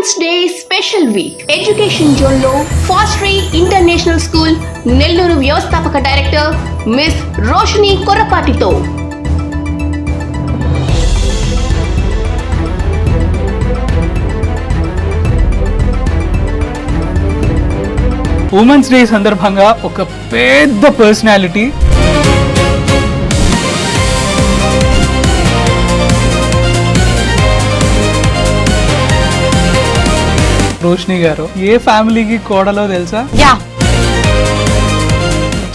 Women's day special week education zone లో ఫాస్ట్రీ international school Nellore వ్యవస్థాపక డైరెక్టర్ మిస్ రోషిని కొర్రపాటితో ఉమెన్స్ డే సందర్భంగా ఒక పెద్ద పర్సనాలిటీ రోషిని గారు ఏ ఫ్యామిలీకి కోడలో తెలుసా?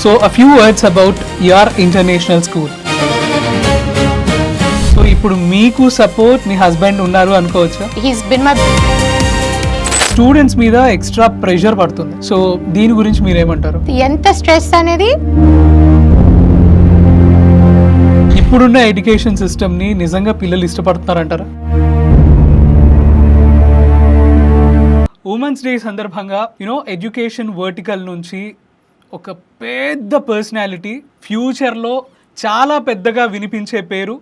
So a few words about your international school. So ఇప్పుడు మీకు సపోర్ట్ మీ హస్బెండ్ ఉన్నారు అనుకోవచ్చా? He's been my స్టూడెంట్స్ మీద ఎక్స్ట్రా ప్రెషర్ పడుతుంది. సో దీని గురించి మీరేమంటారు? ఎంత స్ట్రెస్ అనేది ఇప్పుడున్న ఎడ్యుకేషన్ సిస్టమ్ ని నిజంగా పిల్లలు ఇష్టపడుతున్నారంటారా? ఉమెన్స్ డే సందర్భంగా ఎడ్యుకేషన్ వర్టికల్ నుంచి ఒక పెద్ద పర్సనాలిటీ, ఫ్యూచర్లో చాలా పెద్దగా వినిపించే పేరు,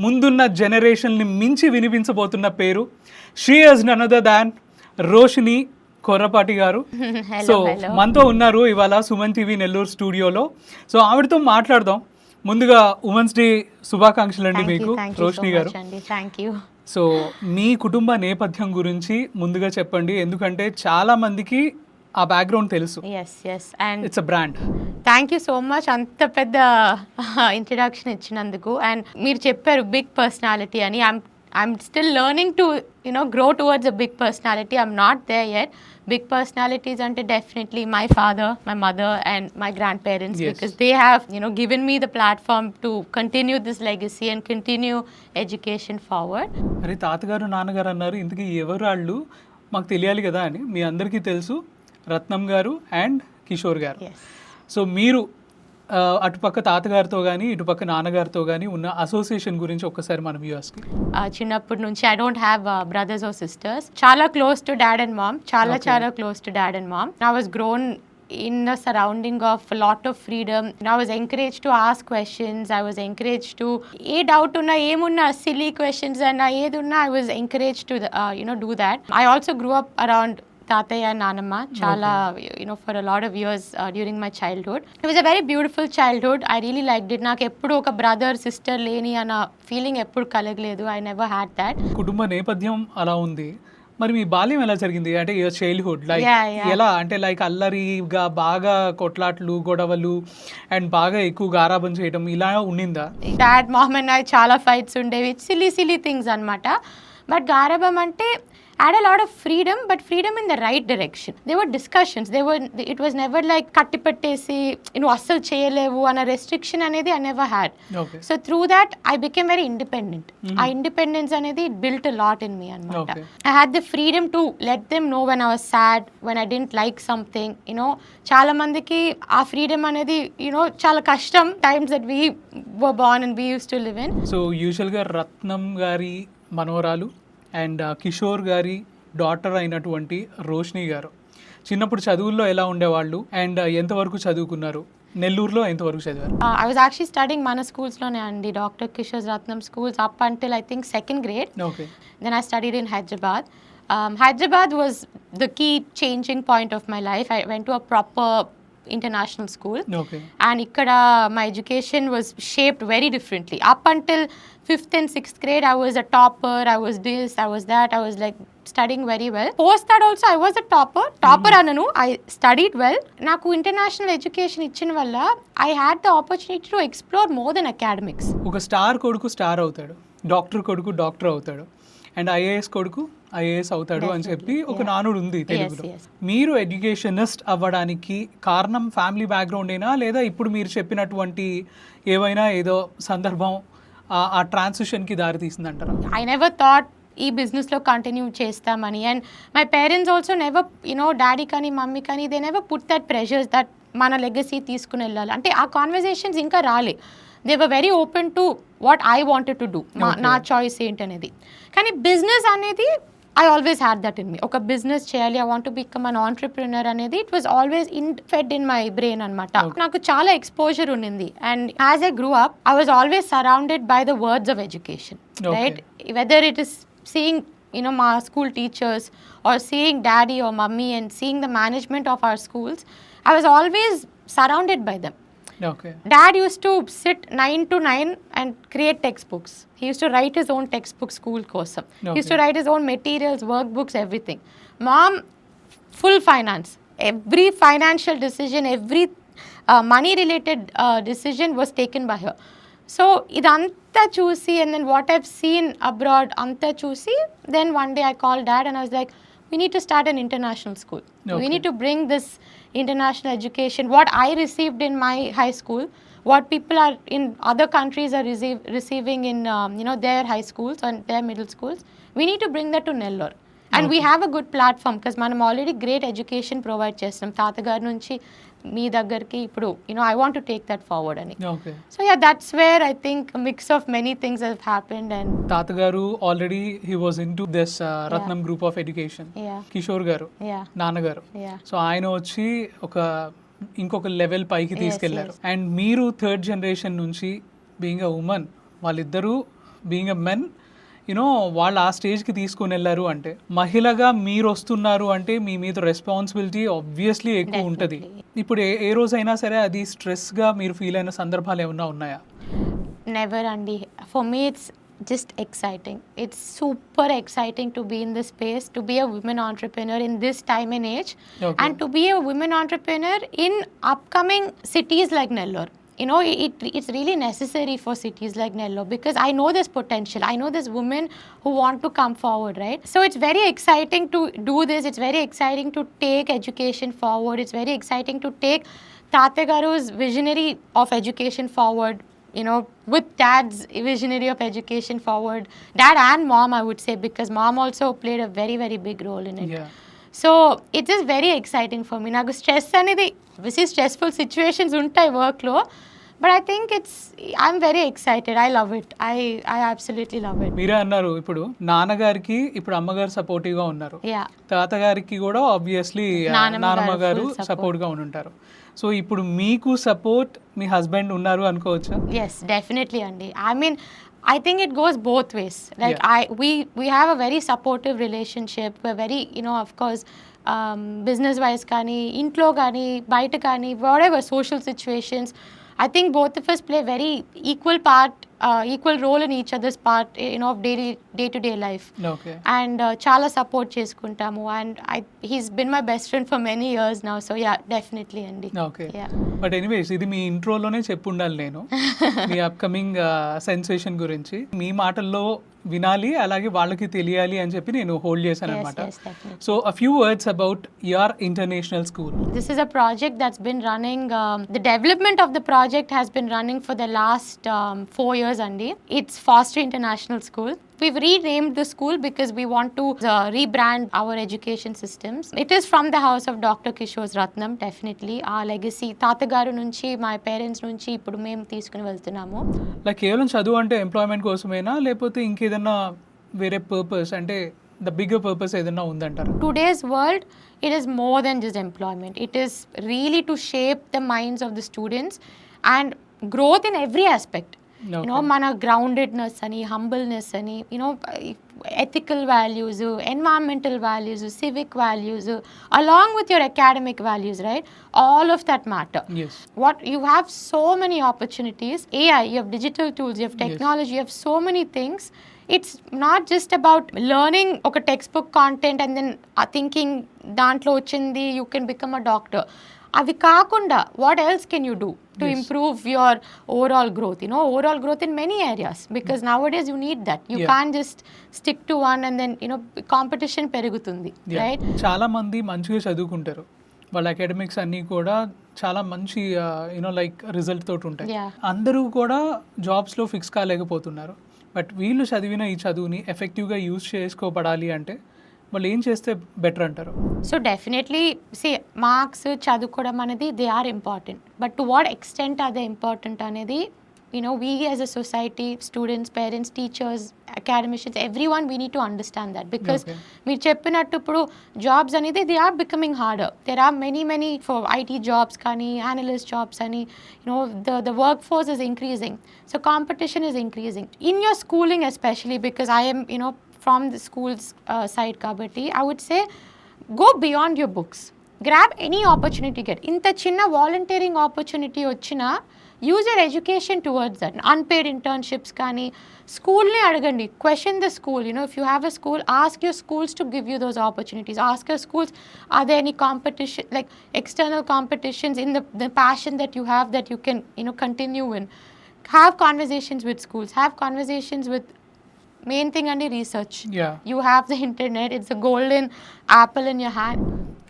ముందున్న జనరేషన్ని మించి వినిపించబోతున్న పేరు, she is none other than Roshini Korrapati garu. So మనతో ఉన్నారు ఇవాళ సుమన్ టీవీ నెల్లూరు స్టూడియోలో. సో ఆవిడతో మాట్లాడదాం. ముందుగా ఉమెన్స్ డే శుభాకాంక్షలు అండి మీకు రోషిని గారు. సో మీ కుటుంబ నేపథ్యం గురించి ముందుగా చెప్పండి, ఎందుకంటే చాలా మందికి ఆ బ్యాక్గ్రౌండ్ తెలుసు. It's a brand. Thank you so much అంత పెద్ద ఇంట్రడక్షన్ ఇచ్చినందుకు. అండ్ మీరు చెప్పారు బిగ్ పర్సనాలిటీ అని. I'm still learning to grow towards a big personality. I'm not there yet. Big personalities ante definitely my father, my mother and my grandparents. Yes. Because they have given me the platform to continue this legacy and continue education forward. అరే తాతగారు నాన్నగారు అన్నారు, ఇంతకీ ఎవరు వాళ్ళు మాకు తెలియాలి కదా అని. మీ అందరికీ తెలుసు రత్నం గారు అండ్ కిషోర్ గారు. సో మీరు అటుపక్క తాతగారితో కానీ ఇటుపక్క నాన్నగారితో కానీ ఉన్న అసోసియేషన్ గురించి ఒక్కసారి మన వ్యూవర్స్కి. చిన్నప్పటి నుంచి I don't have brothers or sisters. చాలా close to dad and mom. చాలా close to dad and mom. I was grown in a surrounding of a lot of freedom. I was encouraged to ask questions. I was encouraged to A doubt ఉన్నా ఏమున్నా silly questions అన్నా ఏదున్నా I was encouraged to do that. I also grew up around తాతయ్య నానమ్మ చాలా for a lot of years during my childhood. It was a very beautiful childhood. I really liked it. నాకు ఎప్పుడు ఒక brother sister లేని అన్న feeling ఎప్పుడు కలగలేదు. I never had that. కుటుంబ నేపథ్యం అలా ఉంది. మరి మీ బాల్యం ఎలా జరిగింది? అంటే యువర్ చైల్డ్హుడ్ లైక్ ఎలా అంటే లైక్ అల్లరిగా బాగా కొట్లాట్లు గొడవలు అండ్ బాగా ఎక్కువ గారాబం చేయడం ఇలా ఉండిందా? డాడ్ మామ్ అండ్ ఐ చాలా ఫైట్స్ ఉండేవి. సిల్లీ థింగ్స్ అన్నమాట. బట్ గారాబం అంటే had a lot of freedom, but freedom in the right direction. There were discussions. It was never like katti pattesi assalu cheyalevu ana restriction anedi I never had. Okay. So through that I became very independent. Our independence anedi it built a lot in me anamata. Okay. I had the freedom to let them know when I was sad, when I didn't like something. Chaala mandiki aa freedom anedi chaala kashtam times that we were born and we used to live in. So usual ga Ratnam gari మనోరాలు and Kishore gari daughter అయినటువంటి రోషిని గారు చిన్నప్పుడు చదువుల్లో ఎలా ఉండేవాళ్ళు and ఎంతవరకు చదువుకున్నారు? నెల్లూరులో ఎంతవరకు చదివారు? I was actually studying మన స్కూల్స్లోనే అండి, doctor Kishore Ratnam schools up until I think second grade. Okay. Then I studied in Hyderabad. Hyderabad was the key changing point of my life. I went to a proper international school. Okay. And ikkada my education was shaped very differently. Up until 5th and 6th grade I was a topper. I was this, I was that. I was like studying very well. Post that also I was a topper ananu. I studied well. Naku international education ichina valla I had the opportunity to explore more than academics. ఒక star కొడుకు star అవుతాడు, doctor కొడుకు doctor అవుతాడు and IAS కొడుకు IAS అవుతాడు అని చెప్పి ఒక నానుడు ఉంది తెలుగులో. మీరు ఎడ్యుకేషనిస్ట్ అవ్వడానికి కారణం ఫ్యామిలీ బ్యాక్గ్రౌండ్ అయినా లేదా ఇప్పుడు మీరు చెప్పినటువంటి ఏవైనా ఏదో సందర్భం ఆ ట్రాన్సిషన్కి దారి తీసిందంటారా? ఐ నెవర్ థాట్ ఈ బిజినెస్లో కంటిన్యూ చేస్తామని. And my parents also never daddy కానీ మమ్మీ కానీ they never put that pressures that మన లెగసీ తీసుకుని వెళ్ళాలి అంటే ఆ కాన్వర్జేషన్స్ ఇంకా రాలే. They were very open to what I wanted to do, నా చాయిస్ ఏంటనేది. కానీ బిజినెస్ అనేది I always had that in me. Okay, business cheyali, I want to become an entrepreneur anedi it was always fed in my brain anamata. Naku chaala exposure unindi and as I grew up I was always surrounded by the words of education. Okay. Right? Whether it is seeing my school teachers or seeing daddy or mummy and seeing the management of our schools, I was always surrounded by them. Okay Dad used to sit 9 to 9 and create textbooks. He used to write his own textbook school kosam. He used to Okay. write his own materials, workbooks, everything. Mom, full finance. Every financial decision, every money related decision was taken by her. So idantha chusi, and then what I've seen abroad anta chusi, then one day I called Dad and I was like, we need to start an international school. We Okay. need to bring this international education, what I received in my high school, what people are in other countries are receiving in their high schools and their middle schools. We need to bring that to Nellore. And we have a good platform because మనం already great education provide చేస్తున్నాం. తాతగారి నుంచి మీ దగ్గరికి ఇప్పుడు I want to take that forward అని. Okay So yeah, that's where I think a mix of many things have happened. And తాతగారు already he was in to this Ratnam group of education. yeah, Kishore గారు yeah, నాన్నగారు, yeah. So ఆయన వచ్చి ఇంకొక level పైకి Yes, తీసుకెళ్లారు. yes. And మీరు third generation నుంచి బీయింగ్ అ ఉమెన్, వాళ్ళిద్దరూ బీయింగ్ అ మెన్ వాళ్ళు ఆ స్టేజ్కి తీసుకొని వెళ్ళారు అంటే, మహిళగా మీరు వస్తున్నారు అంటే మీ మీద రెస్పాన్సిబిలిటీ ఆబ్వియస్లీ ఎక్కువ ఉంటుంది. ఇప్పుడు ఏ రోజైనా సరే అది స్ట్రెస్గా మీరు ఫీల్ అయిన సందర్భాలు ఏమన్నా ఉన్నాయా? Never, Andy. For me, it's just exciting. It's super exciting to be in this space, to be a women entrepreneur in this time and age, Okay. and to be a women entrepreneur in upcoming cities like Nellore. It's really necessary for cities like Nellore because I know there's potential. I know there's women who want to come forward, right? So it's very exciting to do this. It's very exciting to take education forward. It's very exciting to take Tatagaru's visionary of education forward, with Dad's visionary of education forward. Dad and Mom, I would say, because Mom also played a very, very big role in it. Yeah. So it is very exciting for me. నాకు stress అనేది stressful situations ఉంటాయి వర్క్లో, but I think I'm very excited. I love it. I absolutely love it. మీరే అన్నారు ఇప్పుడు నాన్నగారికి ఇప్పుడు అమ్మగారు సపోర్టివ్గా ఉన్నారు, యా, తాతగారికి కూడా ఆబ్వియస్లీ నానమ్మ గారు full support. సపోర్ట్గా ఉంటారు. సో ఇప్పుడు మీకు సపోర్ట్ మీ హస్బెండ్ ఉన్నారు అనుకోవచ్చా? yes, definitely అండి. I think it goes both ways. Like we have a very supportive relationship. We're very, of course, business wise కానీ ఇంట్లో కానీ బయట కానీ whatever social situations, I think both of us play very equal role in each other's part, of day to day life. Okay. And చాలా support చేసుకుంటాము. And he's been my best friend for many years now. So yeah, definitely అండి. Okay. Yeah. But anyways ఇది మీ ఇంట్రోలోనే చెప్పుండాలి నేను మీ upcoming sensation గురించి మీ మాటల్లో వినాలి, అలాగే వాళ్ళకి తెలియాలి అని చెప్పి నేను హోల్డ్ చేశాను Yes, అనమాట. yes, definitely. So a few words about your international school. This is a project that's been running, the development of the project has been running for the last 4 years, Andy. It's Foster International School. We've renamed the school because we want to rebrand our education systems. It is from the house of Dr. Kishore Ratnam, definitely. Our legacy, తాతగారు నుంచి, my parents నుంచి ఇప్పుడు మేము తీసుకుని వెళ్తున్నాము. Like కేవలం చదువు అంటే ఎంప్లాయ్మెంట్ కోసమేనా, లేకపోతే ఇంకేదన్నా వేరే పర్పస్, అంటే ద బిగ్గర్ పర్పస్ ఏదన్నా ఉందంటారా? Today's world, it is more than just employment. It is really to shape the minds of the students and growth in every aspect. Okay. మన గ్రౌండెడ్నెస్ అని, హంబుల్నెస్ అని, ethical values, environmental values, civic values, along with your academic values, right? All of that matter. Yes. What you have so many opportunities. AI, you have digital tools, you have technology, you have so many things. It's not just about learning ఒక textbook content and then thinking దాంట్లో వచ్చింది you can become a doctor. అవి కాకుండా what else can you do to Yes. improve your overall growth? Overall growth in many areas, because nowadays you need that. You Yeah. can't just stick to one and then competition పెరుగుతుంది, right? చాలా మంది మంచిగా చదువుకుంటారు, వాళ్ళ academics అన్నీ కూడా చాలా మంచి లైక్ రిజల్ట్ తోటి ఉంటాయి. Yeah. అందరూ కూడా జాబ్స్లో ఫిక్స్ కాలేకపోతున్నారు. బట్ వీళ్ళు చదివిన ఈ చదువుని ఎఫెక్టివ్గా యూజ్ చేసుకోబడాలి అంటే వాళ్ళు ఏం చేస్తే బెటర్ అంటారు? సో డెఫినెట్లీ మార్క్స్ చదువుకోవడం అనేది they are important, but to what extent are they important అనేది we as a society, students, parents, teachers, academicians, everyone, we need to understand that, because మీరు చెప్పినట్టు ఇప్పుడు జాబ్స్ అనేది they are becoming harder. There are many for IT jobs కానీ analyst jobs అని the workforce is increasing, so competition is increasing in your schooling especially, because I am from the school's side kabatti, I would say go beyond your books. Grab any opportunity get. Inta chinna volunteering opportunity ochina, use your education towards that. Unpaid internships kani, school ne adagandi, question the school. You know, if you have a school, ask your schools to give you those opportunities. Ask your schools, are there any competition, like external competitions in the passion that you have that you can, you know, continue in. Have conversations with schools, have conversations with, main thing and research. Yeah. You have the internet, it's a golden apple in your hand.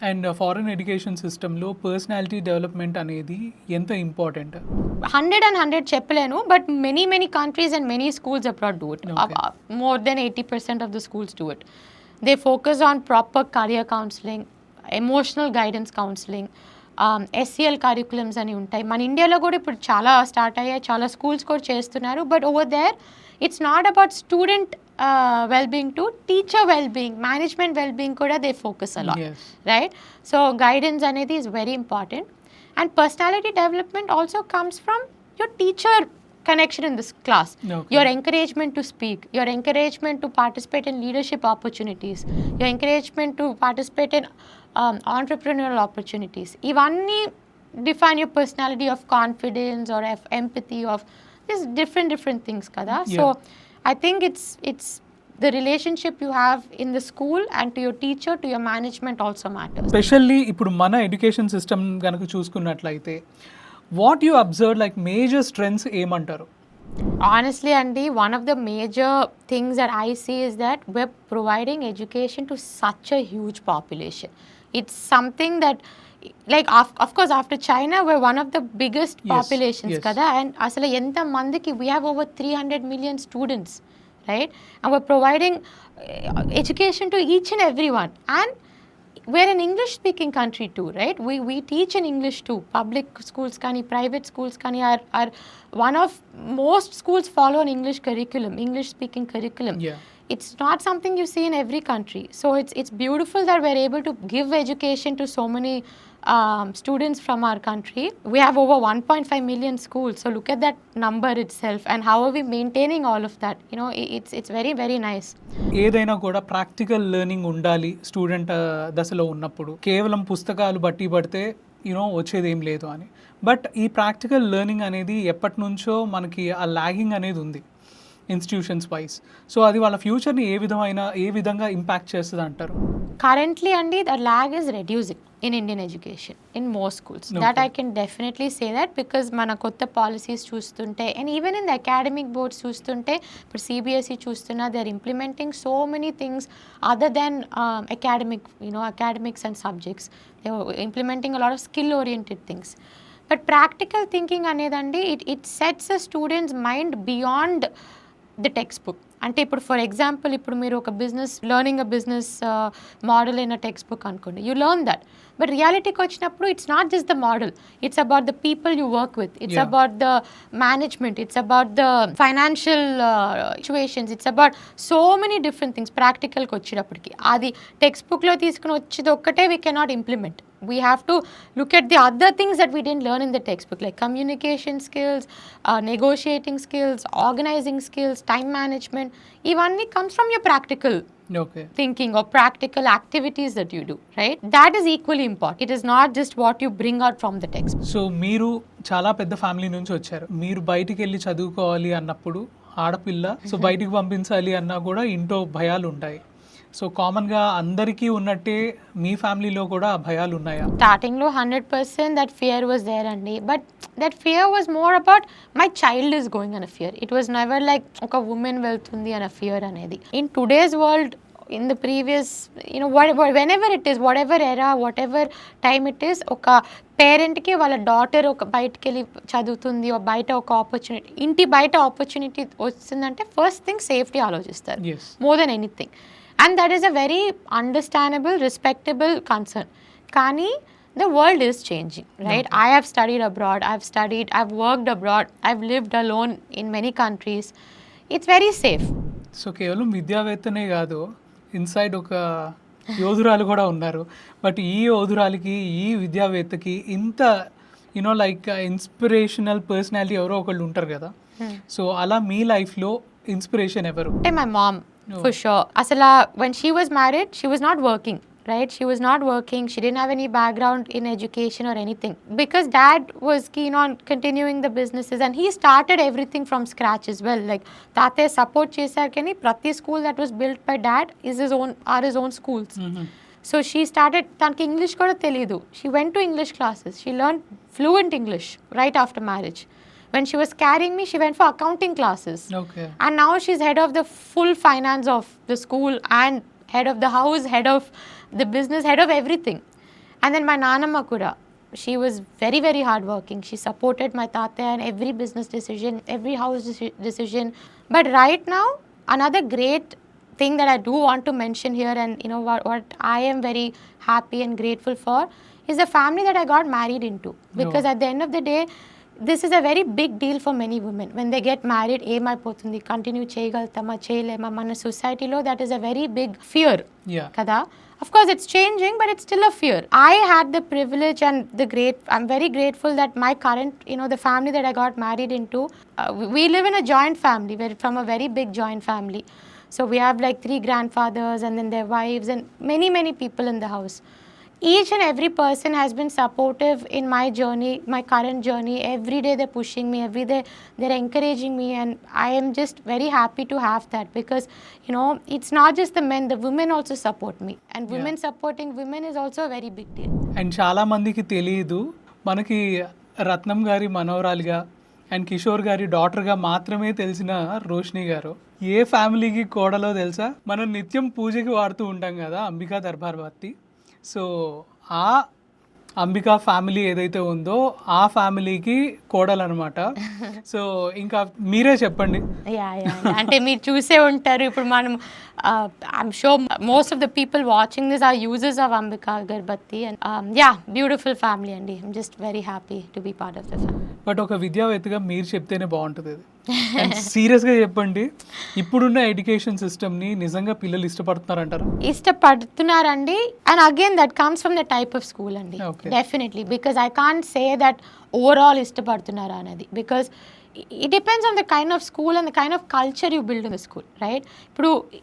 And foreign education సిస్టంలో personality development అనేది ఎంత important? 100 చెప్పలేను, but many countries and many schools abroad do it. Okay. More than 80% of the schools do it. They focus on proper career counseling, emotional guidance counseling, SEL curriculums అని ఉంటాయి. మన ఇండియాలో కూడా ఇప్పుడు చాలా స్టార్ట్ అయ్యాయి, చాలా స్కూల్స్ కూడా చేస్తున్నారు. But over there it's not about student well-being to teacher well-being, management well-being kuda they focus a lot. Yes. Right? So guidance anedi is very important, and personality development also comes from your teacher connection in this class. Okay. Your encouragement to speak, your encouragement to participate in leadership opportunities, your encouragement to participate in entrepreneurial opportunities. Ivanni define your personality of confidence or of empathy, of these different things kada. Yeah. So I think it's the relationship you have in the school and to your teacher, to your management also matters. Specially ఇప్పుడు మన education system కనుక చూసుకున్నట్లయితే what you observe like major strengths ఏమంటారు? Honestly, Andy, one of the major things that I see is that we're providing education to such a huge population. It's something that, like, of course, after China, we're one of the biggest Yes, populations, yes. kada. And asala enta mandiki, we have over 300 million students, right? And we're providing education to each and everyone. And we're an English-speaking country too, right? We teach in English too. Public schools kani, private schools kani are one of most schools follow an English curriculum, English-speaking curriculum. Yeah. It's not something you see in every country. So it's beautiful that we're able to give education to so many students from our country. We have over 1.5 million schools. So look at that number itself, and how are we maintaining all of that? You know, it's very nice. ఏదైనా కూడా practical learning ఉండాలి student దశలో ఉన్నప్పుడు. కేవలం పుస్తకాలు బట్టి పడితే you know వచ్చేది ఏం లేదు అని. బట్ ఈ ప్రాక్టికల్ లెర్నింగ్ అనేది ఎప్పటి నుంచో మనకి ఆ లాగింగ్ అనేది ఉంది ఇన్స్టిట్యూషన్స్ వైజ్. సో అది వాళ్ళ ఫ్యూచర్ని ఏ విధంగా ఇంపాక్ట్ చేస్తుంది అంటారు? Currently, Andy, the lag is reducing in Indian education in most schools. Okay. That I can definitely say that, because mana kotta policies chustunte, and even in the academic boards chustunte, but CBSE chustunna, they're implementing so many things other than academics and subjects. They were implementing a lot of skill-oriented things. But practical thinking anedandi, it sets a student's mind beyond the textbook. అంటే ఇప్పుడు for example ఇప్పుడు మీరు ఒక business model అయిన textbook అనుకోండి, you learn that. But రియాలిటీకి వచ్చినప్పుడు it's not just the model, it's about the people you work with, it's about the management, it's about the financial situations, it's about so many different things. ప్రాక్టికల్కి వచ్చేటప్పటికి అది text బుక్లో తీసుకుని వచ్చేది ఒక్కటే we cannot implement. We have to look at the other things that we didn't learn in the textbook, like communication skills, negotiating skills, organizing skills, time management. Ivanni comes from your practical thinking or practical activities that you do, right? That is equally important. It is not just what you bring out from the textbook. So మీరు చాలా పెద్ద family నుంచి వచ్చారు. మీరు బయటికి వెళ్ళి చదువుకోవాలి అన్నప్పుడు ఆడపిల్ల, సో బయటికి పంపించాలి అన్నా కూడా ఇంట్లో భయాలు ఉంటాయి. సో కామన్గా అందరికీ ఉన్నట్టే మీ ఫ్యామిలీలో కూడా భయాలు ఉన్నాయా? స్టార్టింగ్లో 100% that fear was there, Andy. But that fear was more about my child is going on a fear. It was never like ఒక woman వెళ్తుంది అన్న fear అనేది. In today's world, in the previous, whenever it is, whatever era, whatever time it is, ఒక పేరెంట్కి వాళ్ళ daughter ఒక బయటకు వెళ్ళి చదువుతుంది, బయట ఒక ఆపర్చునిటీ, ఇంటి బయట ఆపర్చునిటీ వస్తుందంటే ఫస్ట్ థింగ్ సేఫ్టీ ఆలోచిస్తారు, more than anything. And that is a very understandable, respectable concern. Kani, the world is changing, right? Okay. I have studied abroad, I've worked abroad, I've lived alone in many countries. It's very safe. So కేవలం విద్యావేత్తనే కాదు, inside ఒక యోధురాలు కూడా ఉన్నారు. But ఈ యోధురాలికి, ఈ విద్యావేత్తకి ఇంత like inspirational personality ఎవరో ఒకళ్ళు ఉంటారు కదా. సో అలా మీ లైఫ్లో ఇన్స్పిరేషన్ ఎవరు? అంటే my mom. for sure. Asala, when she was married, she was not working, right? She was not working. She didn't have any background in education or anything. Because dad was keen on continuing the businesses and he started everything from scratch as well. Like, tate support chesar kani prati school that was built by dad are his own schools. So she started, tanki English kuda telidu. She went to English classes. She learned fluent English right after marriage. When she was carrying me, she went for accounting classes. Okay. And now she's head of the full finance of the school and head of the house, head of the business, head of everything. And then my Nanamma kuda, she was very, very hardworking. She supported my tata and every business decision, every house decision. But right now, another great thing that I do want to mention here, and you know what I am very happy and grateful for, is the family that I got married into. Because at the end of the day, this is a very big deal for many women. When they get married, ఏమైపోతుంది, continue చేయగలుగుతామా చేయలేమా, మన సొసైటీలో that is a very big fear. Yeah. Kada? Of course, it's changing, but it's still a fear. I had the privilege and I'm very grateful that my current, the family that I got married into, we live in a joint family. We're from a very big joint family. So we have like 3 grandfathers and then their wives and many, many people in the house. Each and every person has been supportive in my journey, my current journey. Every day they're pushing me, every day they're encouraging me, and I am just very happy to have that because, it's not just the men, the women also support me. And women supporting women is also a very big deal. And చాలా మందికి తెలియదు, మనకి రత్నం గారి మనవరాలిగా and Kishore గారి డాటర్గా మాత్రమే తెలిసిన రోషిని గారు ఏ ఫ్యామిలీకి కోడలో తెలుసా? మనం నిత్యం పూజకి వాడుతూ ఉంటాం కదా అంబికా దర్బార్ బత్తి. సో ఆ అంబికా ఫ్యామిలీ ఏదైతే ఉందో ఆ ఫ్యామిలీకి కోడలు అనమాట. సో ఇంకా మీరే చెప్పండి. అంటే మీరు చూసే ఉంటారు ఇప్పుడు మనం I'm sure most of the people watching this are users of Ambika Agarbatti and beautiful family అండి. I'm just very happy to be part of the family. But ఒక విద్యావేత్తగా మీరు చెప్తేనే బాగుంటుంది అది. అండ్ సీరియస్గా చెప్పండి, ఇప్పుడున్న ఎడ్యుకేషన్ సిస్టమ్ని నిజంగా పిల్లలు ఇష్టపడుతున్నారంటారా? ఇష్టపడుతున్నారండి. And again that comes from the type of school అండి. Definitely, because I can't say that overall ఇష్టపడుతున్నారా అనేది, because it depends on the kind of school and the kind of culture you build in the school, right?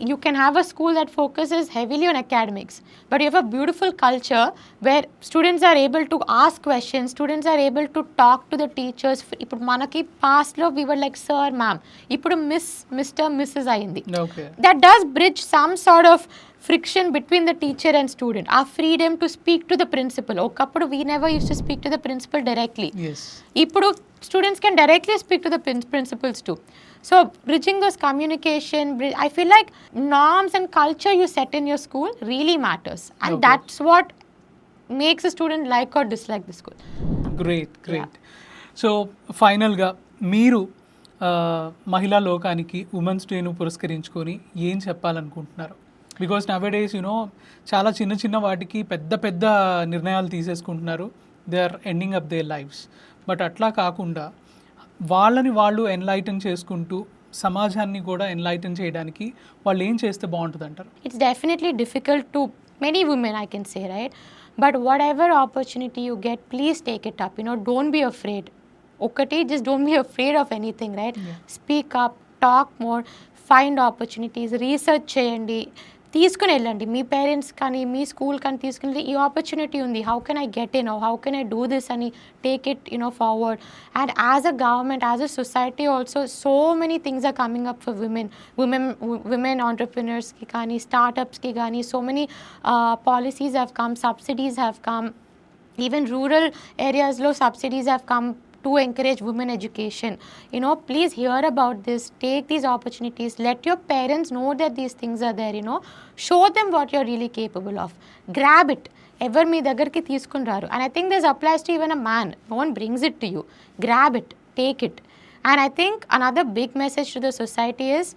You can have a school that focuses heavily on academics, but you have a beautiful culture where students are able to ask questions, students are able to talk to the teachers. Ippudu manaki past lo we were like sir, ma'am, ippudu miss, mr, mrs ayindi. Okay. That does bridge some sort of friction between the teacher and student. Our freedom to speak to the principal. Okappudu we never used to speak to the principal directly. Yes. Ippudu students can directly speak to the principals too. So bridging those communication, I feel like norms and culture you set in your school really matters, and that's what makes a student like or dislike the school. Great. So ఫైనల్గా మీరు మహిళా లోకానికి women's డేను పురస్కరించుకొని ఏం చెప్పాలనుకుంటున్నారు? Because nowadays చాలా చిన్న వాటికి పెద్ద నిర్ణయాలు తీసేసుకుంటున్నారు. They are ending up their lives. But అట్లా కాకుండా వాళ్ళని వాళ్ళు ఎన్లైటన్ చేసుకుంటూ సమాజాన్ని కూడా ఎన్లైటన్ చేయడానికి వాళ్ళు ఏం చేస్తే బాగుంటుంది అంటారు? It's definitely difficult to many women, I can say, right? But whatever opportunity you get, please take it up. Don't be afraid. Okati, just don't be afraid of anything, right? Yeah. Speak up, talk more, find opportunities, research cheyandi. తీసుకుని వెళ్ళండి. మీ parents కానీ మీ school కానీ తీసుకుని ఈ opportunity ఉంది, how can I get in, how can I do this అని take it forward. And as a government, as a society also so many things are coming up for women ఆంటర్ప్రినర్స్కి కానీ స్టార్టప్స్కి కానీ so many policies have come, subsidies have come. Even rural ఏరియాస్లో subsidies have come to encourage women education. Please hear about this, take these opportunities, let your parents know that these things are there. Show them what you're really capable of, grab it. Ever మీ దగ్గరికి తీసుకుని రారు. And I think this applies to even a man. No one brings it to you. Grab it, take it. And I think another big message to the society is,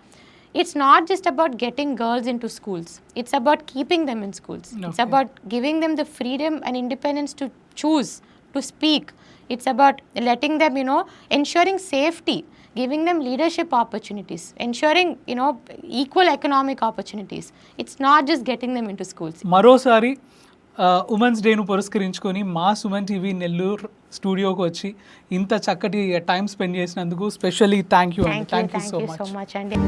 it's not just about getting girls into schools, it's about keeping them in schools. Okay. It's about giving them the freedom and independence to choose, to speak. It's about letting them, ensuring safety, giving them leadership opportunities, ensuring, equal economic opportunities. It's not just getting them into schools. మరోసారి women's డేను పురస్కరించుకొని మా Suman TV Nellore స్టూడియోకి వచ్చి ఇంత చక్కటి time spend చేసినందుకు specially thank you so much అండి.